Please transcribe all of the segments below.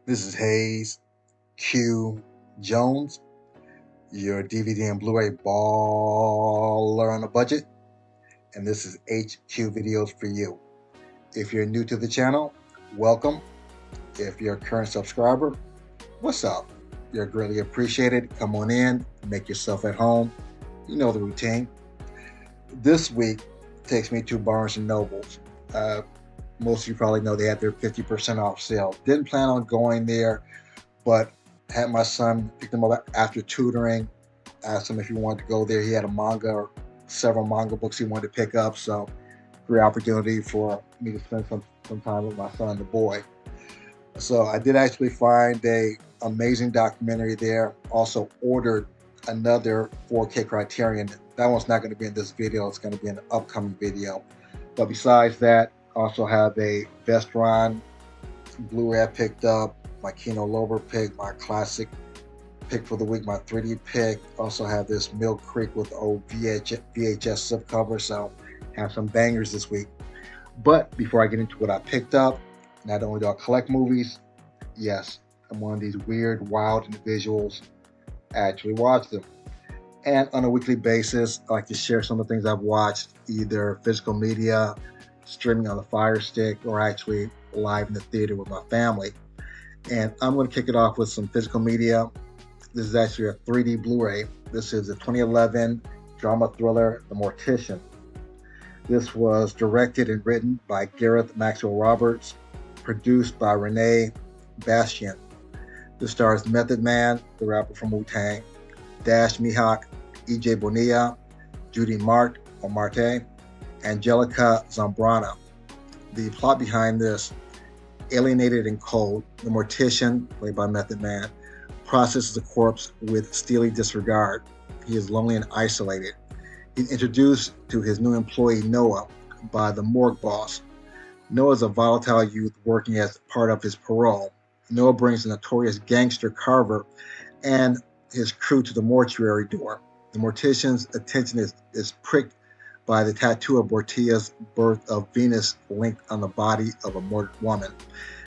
This is Hayes Q Jones, your DVD and Blu-ray baller on a budget, and this is HQ Videos for you. If you're new to the channel, welcome. If you're a current subscriber, what's up? You're greatly appreciated. Come on in, make yourself at home. You know the routine. This week takes me to Barnes and Nobles. Most of you probably know they had their 50% off sale. Didn't plan on going there, but had my son pick them up after tutoring. Asked him if he wanted to go there. He had a manga or several manga books he wanted to pick up, so great opportunity for me to spend some time with my son, the boy. So I did actually find a amazing documentary there. Also ordered another 4K Criterion. That one's not going to be in this video. It's going to be in an upcoming video. But besides that, also have a Vestron Blu-ray I picked up, my Kino Lover pick, my classic pick for the week, my 3D pick. Also have this Mill Creek with the old VHS slipcover, so have some bangers this week. But before I get into what I picked up, not only do I collect movies, yes, I'm one of these weird, wild individuals. I actually watch them. And on a weekly basis, I like to share some of the things I've watched, either physical media, streaming on the Fire Stick, or actually live in the theater with my family. And I'm going to kick it off with some physical media. This is actually a 3D Blu-ray. This is a 2011 drama thriller, The Mortician. This was directed and written by Gareth Maxwell Roberts, produced by Renee Bastian. This stars Method Man, the rapper from Wu-Tang, Dash Mihawk, E.J. Bonilla, Judy Marte, or Marte, Angelica Zambrana. The plot behind this: alienated and cold, the mortician, played by Method Man, processes a corpse with steely disregard. He is lonely and isolated. He's introduced to his new employee Noah by the morgue boss. Noah is a volatile youth working as part of his parole. Noah brings the notorious gangster Carver and his crew to the mortuary door. The mortician's attention is pricked by the tattoo of Bortia's birth of Venus linked on the body of a murdered woman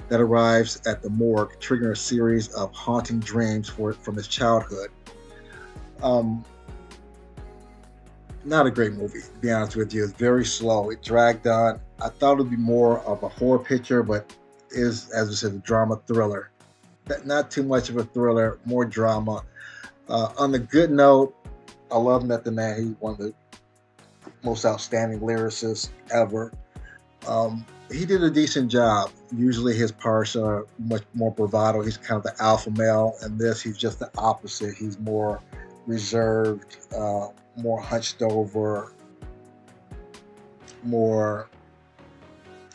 that arrives at the morgue, triggering a series of haunting dreams from his childhood. Not a great movie, to be honest with you. It's very slow. It dragged on. I thought it would be more of a horror picture, but is, as I said, a drama thriller. Not too much of a thriller, more drama. On the good note, I love Method Man. He's one of the most outstanding lyricists ever. He did a decent job. Usually his parts are much more bravado. He's kind of the alpha male, and this, he's just the opposite. He's more reserved, more hunched over, more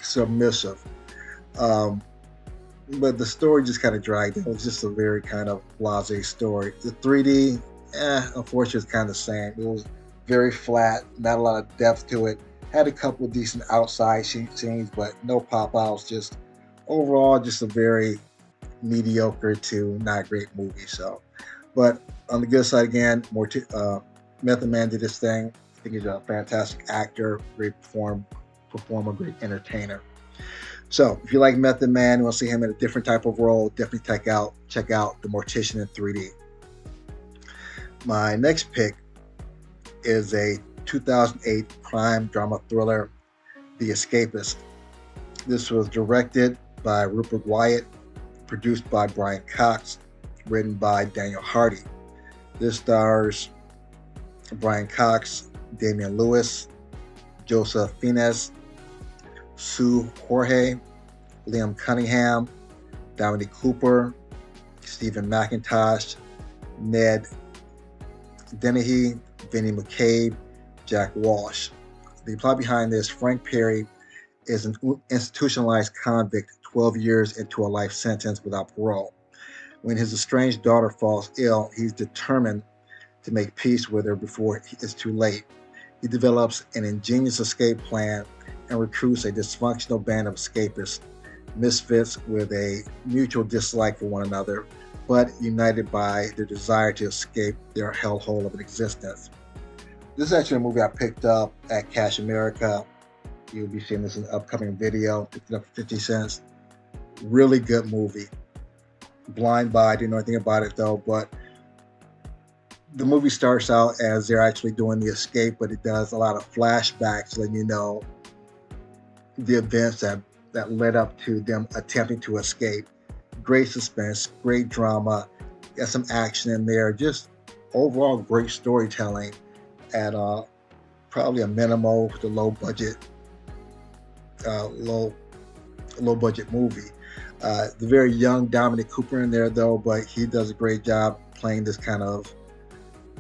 submissive. But the story just kind of dragged. It was just a very kind of blasé story. The 3D, unfortunately, it's kind of the same. It was very flat, not a lot of depth to it. Had a couple of decent outside scenes, but no pop outs. Just overall, just a very mediocre to not great movie. So, but on the good side again, Method Man did his thing. I think he's a fantastic actor, great performer, great entertainer. So if you like Method Man, you want to see him in a different type of role, definitely check out The Mortician in 3D. My next pick is a 2008 crime drama thriller, The Escapist. This was directed by Rupert Wyatt, produced by Brian Cox, written by Daniel Hardy. This stars Brian Cox, Damian Lewis, Joseph Fiennes, Sue Jorge, Liam Cunningham, Dominic Cooper, Stephen McIntosh, Ned Dennehy, Vinnie McCabe, Jack Walsh. The plot behind this: Frank Perry is an institutionalized convict 12 years into a life sentence without parole. When his estranged daughter falls ill, he's determined to make peace with her before it's too late. He develops an ingenious escape plan and recruits a dysfunctional band of escapists, misfits with a mutual dislike for one another, but united by their desire to escape their hellhole of an existence. This is actually a movie I picked up at Cash America. You'll be seeing this in an upcoming video. Picked it up for 50 cents. Really good movie. blind by, didn't know anything about it though, but the movie starts out as they're actually doing the escape, but it does a lot of flashbacks letting you know the events that led up to them attempting to escape. Great suspense, great drama, got some action in there, just overall great storytelling at probably a minimal with a low budget movie. The very young Dominic Cooper in there though, but he does a great job playing this kind of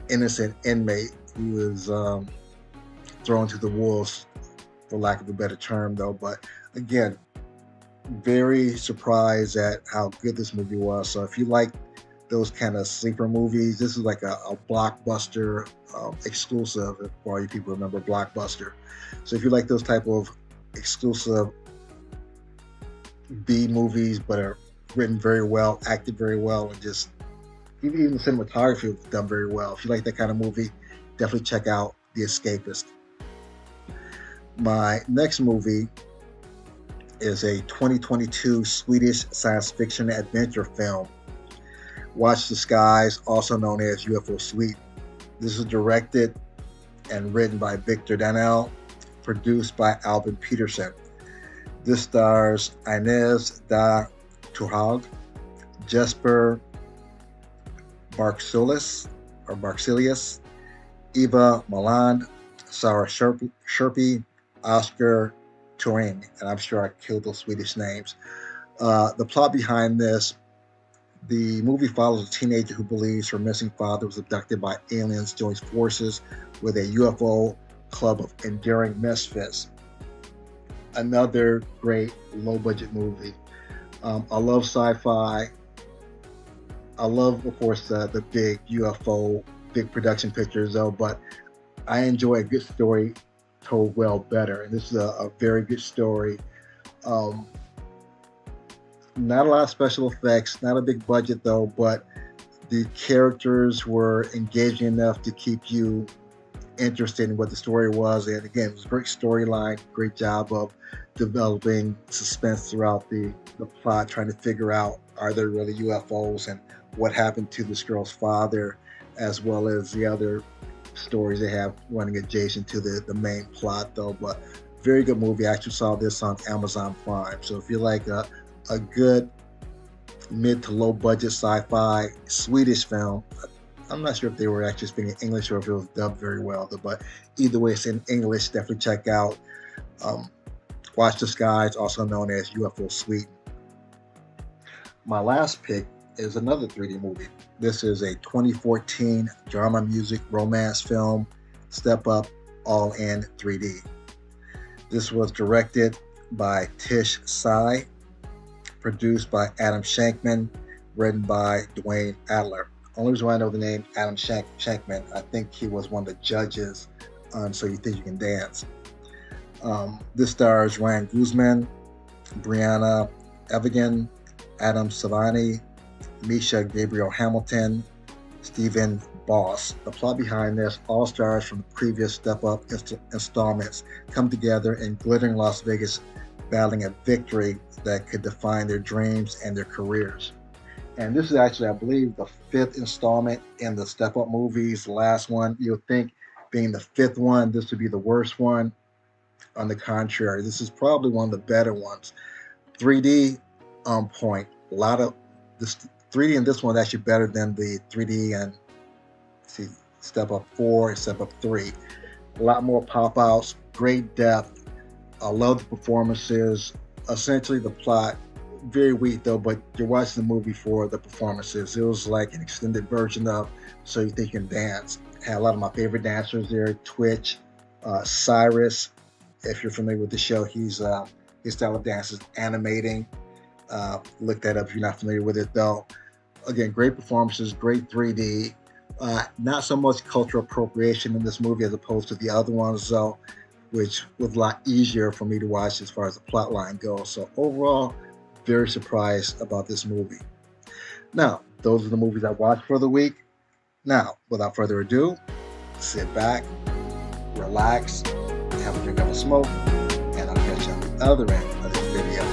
innocent inmate who is thrown to the wolves, for lack of a better term though. But again, very surprised at how good this movie was. So if you like those kind of sleeper movies, this is like a Blockbuster exclusive, if all you people remember Blockbuster. So if you like those type of exclusive B movies but are written very well, acted very well, and just even the cinematography was done very well. If you like that kind of movie, definitely check out The Escapist. My next movie is a 2022 Swedish science fiction adventure film, Watch the Skies, also known as UFO Suite. This is directed and written by Victor Danell, produced by Albin Peterson. This stars Inez da Tuhag, Jesper Barksilius, Eva Maland, Sarah Sherpy, Oscar Turing, and I'm sure I killed those Swedish names. The plot behind this: the movie follows a teenager who believes her missing father was abducted by aliens, joins forces with a UFO club of enduring misfits. Another great low-budget movie. I love sci-fi. I love, of course, the big UFO, big production pictures, though, but I enjoy a good story told well better. And this is a very good story. Not a lot of special effects, not a big budget, though, but the characters were engaging enough to keep you interested in what the story was. And again, it was a great storyline, great job of developing suspense throughout the plot, trying to figure out, are there really UFOs and what happened to this girl's father, as well as the other stories they have running adjacent to the main plot though. But very good movie. I actually saw this on Amazon Prime. So if you like a good mid to low budget sci-fi Swedish film, I'm not sure if they were actually speaking English or if it was dubbed very well, but either way, it's in English. Definitely check out Watch the Skies, also known as UFO Suite. My last pick is another 3D movie. This is a 2014 drama music romance film, Step Up, all in 3D. This was directed by Tish Tsai, produced by Adam Shankman, written by Dwayne Adler. Only reason why I know the name Adam Shankman, I think he was one of the judges on So You Think You Can Dance. This stars Ryan Guzman, Brianna Evigan, Adam Savani, Misha Gabriel Hamilton, Stephen Boss. The plot behind this: all stars from the previous Step Up installments come together in glittering Las Vegas, battling a victory that could define their dreams and their careers. And this is actually, I believe, the 5th installment in the Step Up movies. The last one, you'll think, being the 5th one, this would be the worst one. On the contrary, this is probably one of the better ones. 3D on point. A lot of this 3D in this one is actually better than the 3D and Step Up 4 and Step Up 3. A lot more pop outs, great depth. I love the performances. Essentially, the plot very weak though, but you're watching the movie for the performances. It was like an extended version of So You Think You Can Dance. Had a lot of my favorite dancers there. Twitch, Cyrus. If you're familiar with the show, his style of dance is animating. Look that up if you're not familiar with it though. Again, great performances, great 3D. Not so much cultural appropriation in this movie as opposed to the other ones though, which was a lot easier for me to watch as far as the plot line goes. So overall, very surprised about this movie. Now, those are the movies I watched for the week. Now, without further ado, sit back, relax, have a drink of a smoke, and I'll catch you on the other end of this video.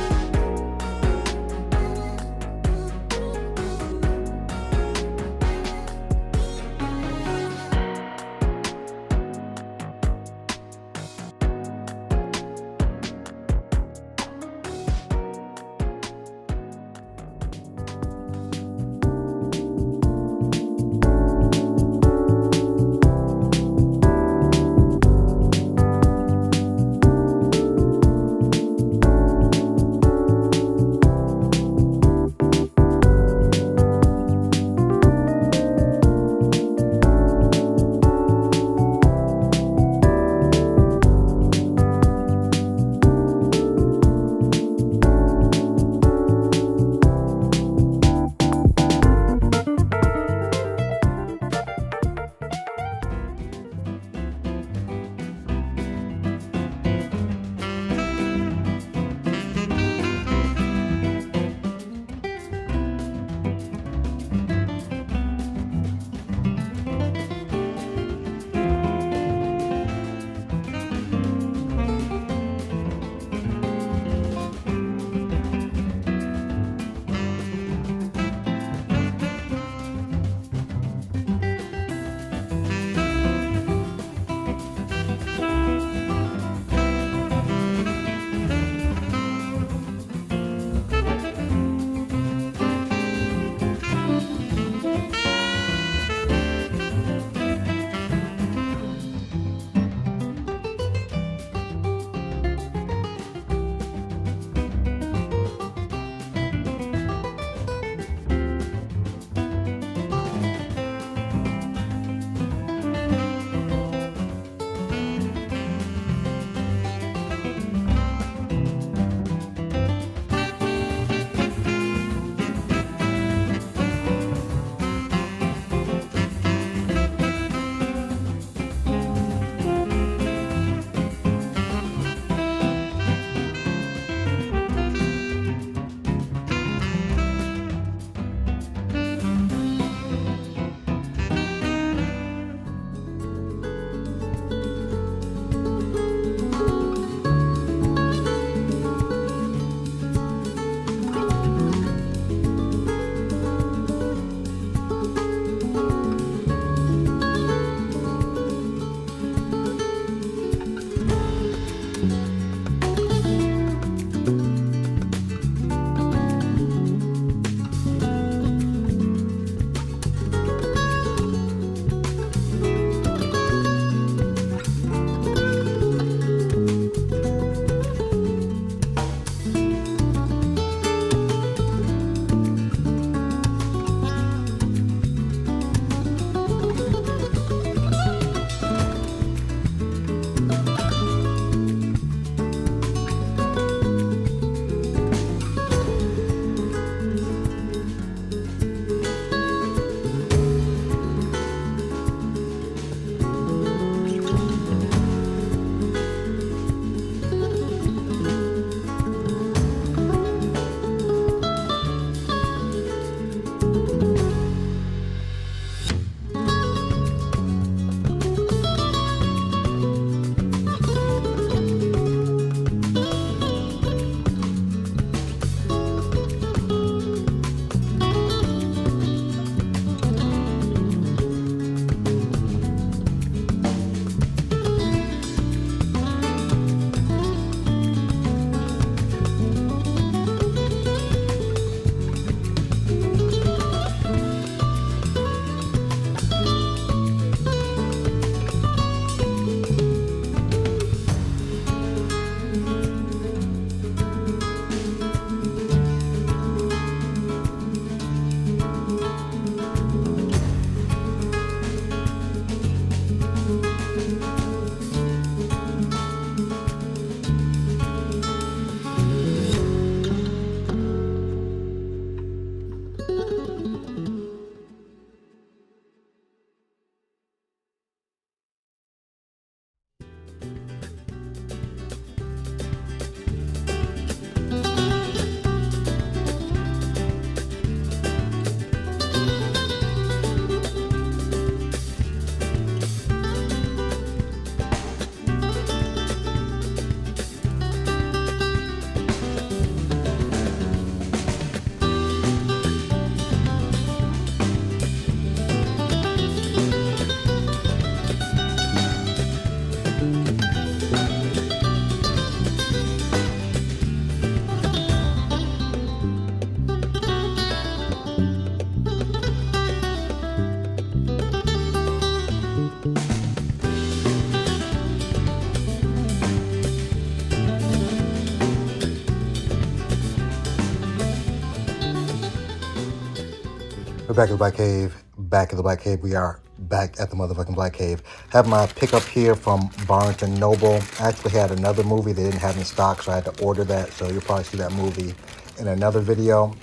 We're back at the Black Cave. Back at the Black Cave. We are back at the motherfucking Black Cave. Have my pickup here from Barnes and Noble. I actually had another movie they didn't have in stock, so I had to order that. So you'll probably see that movie in another video.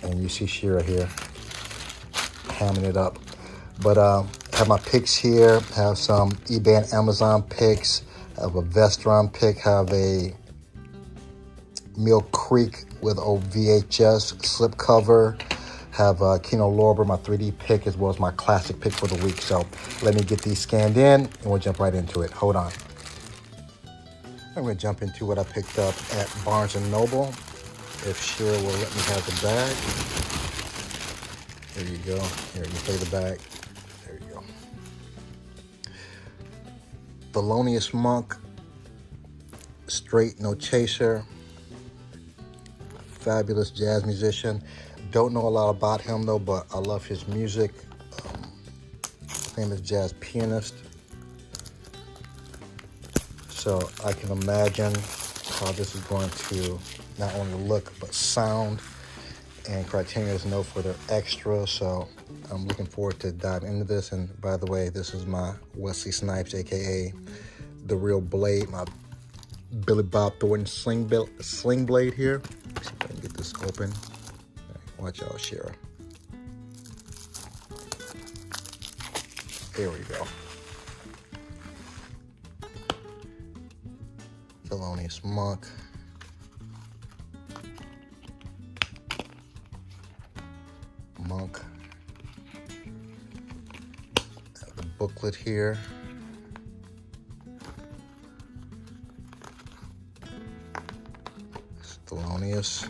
And you see Shira here hamming it up. But have my picks here. Have some eBay and Amazon picks. Have a Vestron pick. Have a Mill Creek with old VHS slipcover. Have Kino Lorber, my 3D pick, as well as my classic pick for the week. So let me get these scanned in, and we'll jump right into it. Hold on. I'm going to jump into what I picked up at Barnes & Noble. If Shira will let me have the bag. There you go. Here, you play the bag. There you go. Thelonious Monk, Straight No Chaser. Fabulous jazz musician. Don't know a lot about him though, but I love his music. Famous jazz pianist. So I can imagine how this is going to not only look but sound. And Criterion is known for their extra, so I'm looking forward to diving into this. And by the way, this is my Wesley Snipes, aka the Real Blade, my Billy Bob Thornton sling blade here. Let's see if I can get this open. Watch out, Shira. There we go. Thelonious Monk. Have the booklet here. Thelonious.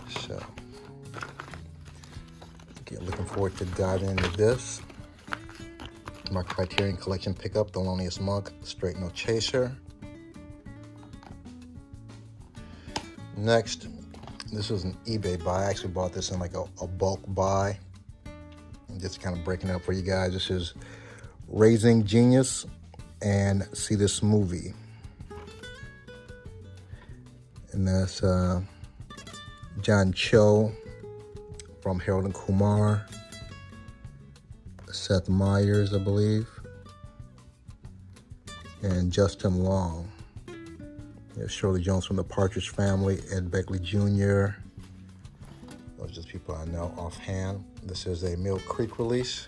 So, again, looking forward to diving into this. My Criterion Collection pickup, Thelonious Monk, Straight No Chaser. Next, this was an eBay buy. I actually bought this in like a bulk buy. I'm just kind of breaking it up for you guys. This is Raising Genius and See This Movie. And that's John Cho from Harold and Kumar. Seth Meyers, I believe. And Justin Long. There's Shirley Jones from the Partridge Family, Ed Begley Jr. Those are just people I know offhand. This is a Mill Creek release.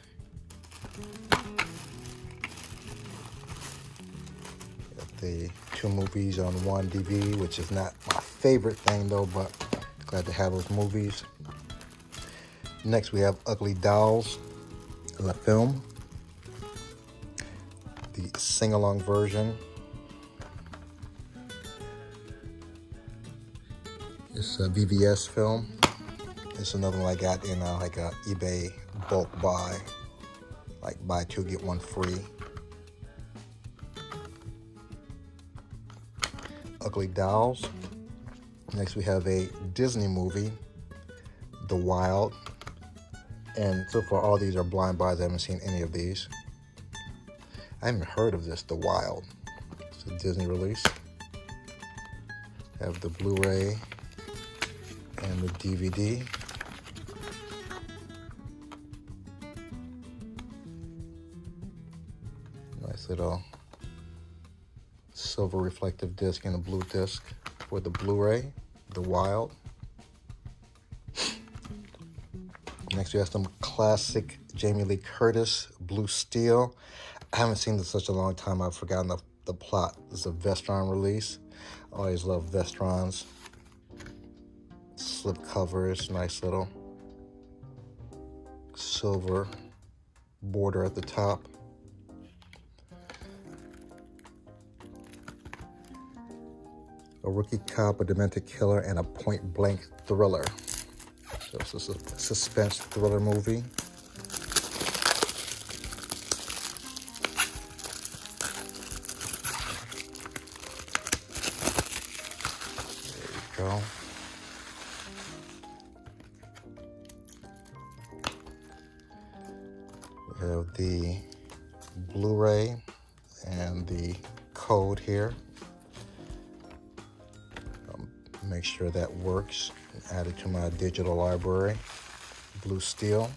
Got the 2 movies on one DVD, which is not my favorite thing though, but glad to have those movies. Next we have Ugly Dolls, La Film, the sing-along version. It's a VVS film. It's another one I got in like a eBay bulk buy, like buy 2 get 1 free. Ugly Dolls. Next we have a Disney movie, The Wild. And so far all these are blind buys. I haven't seen any of these. I haven't heard of this, The Wild. It's a Disney release. Have the Blu-ray and the DVD. Nice little silver reflective disc and a blue disc for the Blu-ray, The Wild. Next we have some classic Jamie Lee Curtis, Blue Steel. I haven't seen this in such a long time, I've forgotten the plot. This is a Vestron release. I always love Vestrons. Slip covers, nice little silver border at the top. A Rookie Cop, a Demented Killer, and a Point Blank Thriller. So it's a suspense thriller movie. There you go. We have the Blu-ray and the code here. Make sure that works. Add it to my digital library. Blue steel.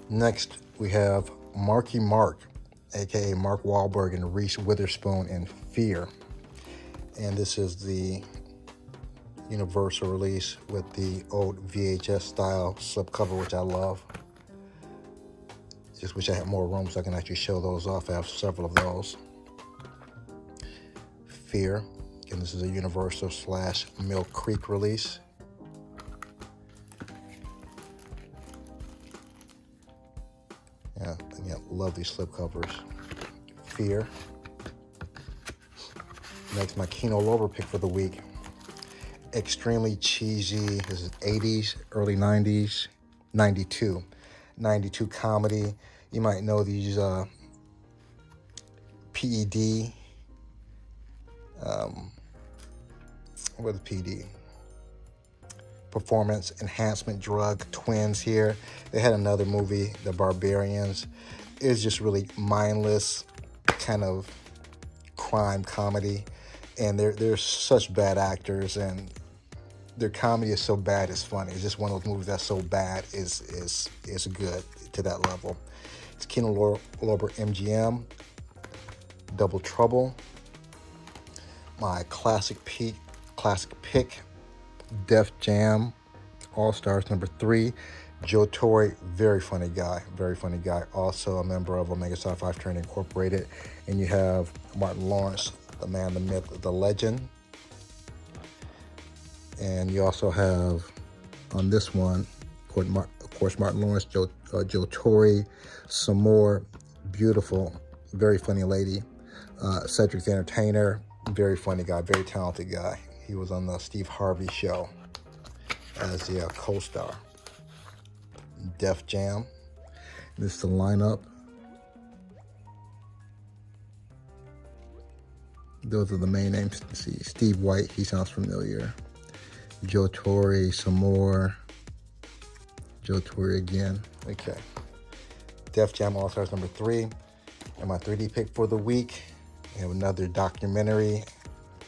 Next, we have Marky Mark, aka Mark Wahlberg and Reese Witherspoon in Fear. And this is the Universal release with the old VHS style slipcover, which I love. Just wish I had more room so I can actually show those off. I have several of those. Fear. And this is a Universal / Mill Creek release. Yeah, love these slipcovers. Fear. Next, my Kino Lorber pick for the week. Extremely cheesy. This is 80s, early 90s, 92 comedy. You might know these PED. What is PD? Performance enhancement drug twins here. They had another movie, The Barbarians. It's just really mindless kind of crime comedy, and they're such bad actors, and their comedy is so bad it's funny. It's just one of those movies that's so bad is good to that level. It's Kino Lorber MGM, Double Trouble. My classic pick, Def Jam All Stars #3. Joe Torre, very funny guy. Also a member of Omega Psi Phi Fraternity Incorporated. And you have Martin Lawrence, the man, the myth, the legend. And you also have on this one, of course, Martin Lawrence, Joe Torre, some more beautiful, very funny lady. Cedric the Entertainer, very funny guy, very talented guy. He was on the Steve Harvey show as the co-star. Def Jam. This is the lineup. Those are the main names. See, Steve White, he sounds familiar. Joe Torre, some more. Joe Torre again. Okay. Def Jam All Stars #3. And my 3D pick for the week, we have another documentary,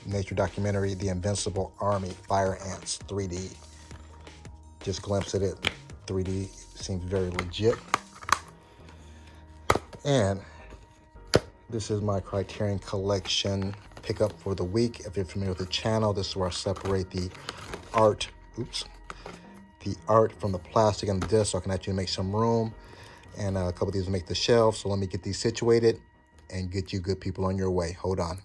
nature documentary, The Invincible Army, Fire Ants 3D. Just glimpsed at it. 3D seems very legit. And this is my Criterion Collection pickup for the week. If you're familiar with the channel, this is where I separate the art, the art from the plastic and the disc, so I can actually make some room. And a couple of these will make the shelf. So let me get these situated and get you good people on your way. Hold on.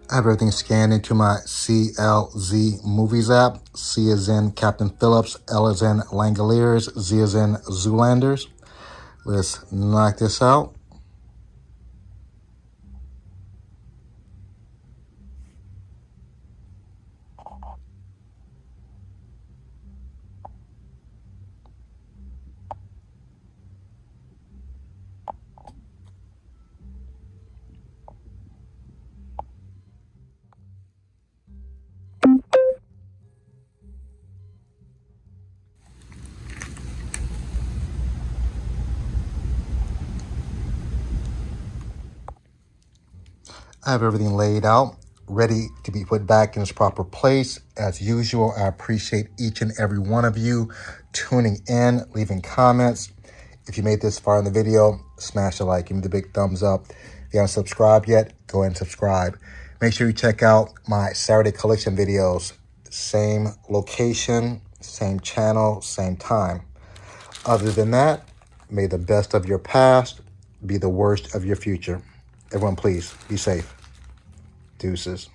I have everything scanned into my CLZ Movies app. C as in Captain Phillips, L as in Langoliers, Z as in Zoolanders. Let's knock this out. I have everything laid out, ready to be put back in its proper place. As usual, I appreciate each and every one of you tuning in, leaving comments. If you made this far in the video, smash the like, give me the big thumbs up. If you haven't subscribed yet, go ahead and subscribe. Make sure you check out my Saturday collection videos. Same location, same channel, same time. Other than that, may the best of your past be the worst of your future. Everyone, please be safe. Deuces.